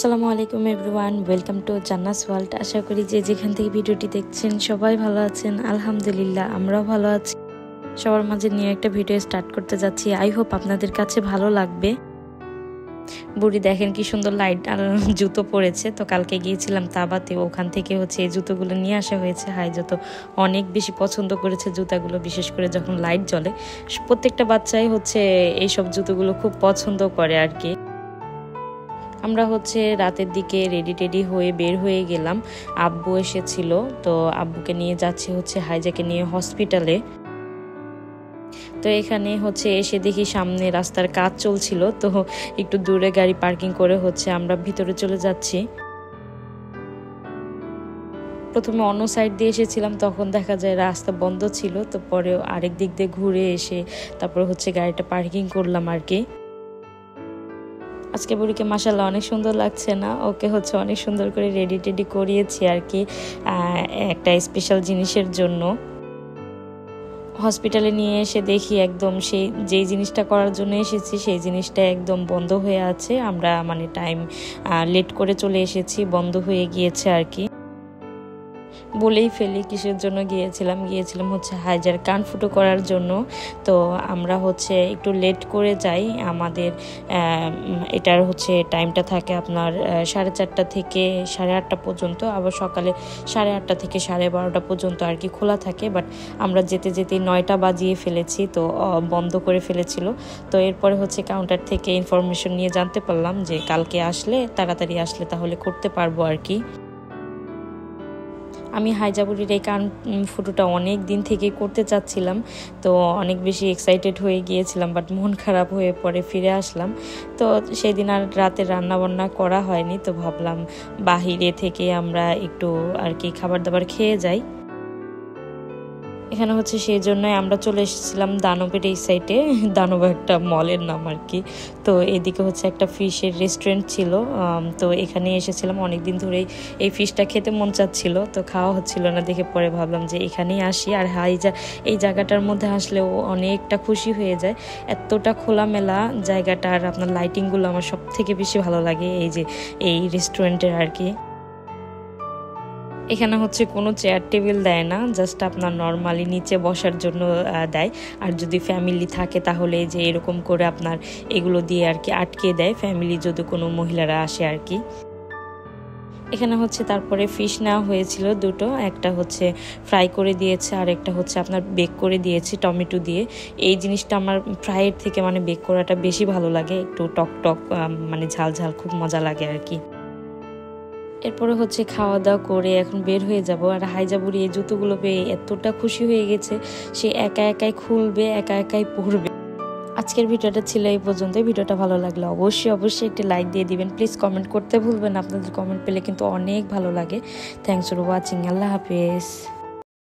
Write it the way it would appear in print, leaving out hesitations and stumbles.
আসসালামু আলাইকুম everyone, welcome to জান্নাস ওয়ার্ল্ড। আশা করি যে যেখান থেকে ভিডিওটি দেখছেন সবাই ভালো আছেন। আলহামদুলিল্লাহ আমরাও ভালো আছি। সবার মাঝে নিয়ে একটা ভিডিও স্টার্ট করতে যাচ্ছি। আই হোপ আপনাদের কাছে ভালো লাগবে। বুড়ি দেখেন কি সুন্দর লাইট আর জুতো পরেছে। তো কালকে গিয়েছিলাম তাবাতে, ওখান থেকে এই জুতোগুলো নিয়ে আসা হয়েছে। হাই জুতো অনেক বেশি পছন্দ করেছে জুতাগুলো, বিশেষ করে যখন লাইট জ্বলে। প্রত্যেকটা বাচ্চাই এইসব জুতোগুলো খুব পছন্দ করে আর কি। আমরা রাতের দিকে রেডি হয়ে বের হয়ে গেলাম। আব্বু এসেছিল, তো আব্বুকে নিয়ে যাচ্ছি হাইজাকে নিয়ে হসপিটালে। তো এখানে এসে দেখি সামনে রাস্তার কাজ চলছিল, তো একটু দূরে গাড়ি পার্কিং করে আমরা ভিতরে চলে যাচ্ছি। প্রথমে অন্য সাইড দিয়ে এসেছিলাম, তখন দেখা যায় রাস্তা বন্ধ ছিল। তো পরে আরেক দিক দিয়ে ঘুরে এসে তারপর গাড়িটা পার্কিং করলাম আর কি। আজকে বুড়িকে মাশাআল্লাহ অনেক সুন্দর লাগছে না? ওকে অনেক সুন্দর করে রেডি করিয়েছি আর কি, একটা স্পেশাল জিনিসের জন্য। হসপিটালে নিয়ে এসে দেখি একদম যেই জিনিসটা করার জন্য এসেছি সেই জিনিসটা একদম বন্ধ হয়ে আছে। আমরা টাইম লেট করে চলে এসেছি, বন্ধ হয়ে গিয়েছে আর কি। বলেই ফেলি কিসের জন্য গিয়েছিলাম হাইজার কান ফুটো করার জন্য। তো আমরা একটু লেট করে যাই। আমাদের এটার টাইমটা থাকে আপনার 4:30 থেকে 8:30 পর্যন্ত, আবার সকালে 8:30 থেকে 12:30 পর্যন্ত আর কি খোলা থাকে। বাট আমরা যেতে 9টা বাজিয়ে ফেলেছি, তো বন্ধ করে ফেলেছিল। তো এরপরে কাউন্টার থেকে ইনফরমেশন নিয়ে জানতে পারলাম যে কালকে তাড়াতাড়ি আসলে তাহলে করতে পারবো আর কি। আমি হাইজাবুরির এই কান ফুটোটা অনেক দিন থেকে করতে চাচ্ছিলাম, তো অনেক বেশি এক্সাইটেড হয়ে গিয়েছিলাম। বাট মন খারাপ হয়ে পরে ফিরে আসলাম। তো সেই দিন আর রাতে রান্না বান্না করা হয়নি, তো ভাবলাম বাহিরে থেকে আমরা একটু আর কি খাবার দাবার খেয়ে যাই। এখানে সেই জন্যই আমরা চলে এসেছিলাম দানবের এই সাইডে। দানব একটা মলের নাম আর কি। তো এদিকে একটা ফিশের রেস্টুরেন্ট ছিল। তো এখানে এসেছিলাম, অনেকদিন ধরেই এই ফিশটা খেতে মন চাচ্ছিল, তো খাওয়া হচ্ছিল না দেখে পরে ভাবলাম যে এখানেই আসি। আর এই জায়গাটার মধ্যে আসলেও অনেকটা খুশি হয়ে যায়। এতটা খোলামেলা জায়গাটা, আর আপনার লাইটিংগুলো আমার সব থেকে বেশি ভালো লাগে এই রেস্টুরেন্টের আর কি। এখানে কোনো চেয়ার টেবিল দেয় না, জাস্ট আপনার নর্মালি নিচে বসার জন্য দেয়। আর যদি ফ্যামিলি থাকে তাহলে এরকম করে আপনার এগুলো দিয়ে আর কি আটকে দেয়, ফ্যামিলি যদি কোনো মহিলারা আসে আর কি। এখানে তারপরে ফিশ নেওয়া হয়েছিল দুটো, একটা ফ্রাই করে দিয়েছে, আর একটা আপনার বেক করে দিয়েছে টমেটো দিয়ে। এই জিনিসটা আমার ফ্রাইয়ের থেকে বেক করাটা বেশি ভালো লাগে, একটু টক টক ঝাল ঝাল খুব মজা লাগে আর কি। এরপরে খাওয়া দাওয়া করে এখন বের হয়ে যাব। আর হাইজাবুরি এই জুতোগুলো পেয়ে এতটা খুশি হয়ে গেছে, সে একা একাই খুলবে, একা একাই পরবে। আজকের ভিডিওটা ছিল এই পর্যন্ত। ভিডিওটা ভালো লাগলে অবশ্যই একটি লাইক দিয়ে দিবেন। প্লিজ কমেন্ট করতে ভুলবেন, আপনাদের কমেন্ট পেলে কিন্তু অনেক ভালো লাগে। Thanks for watching. আল্লাহ হাফেজ।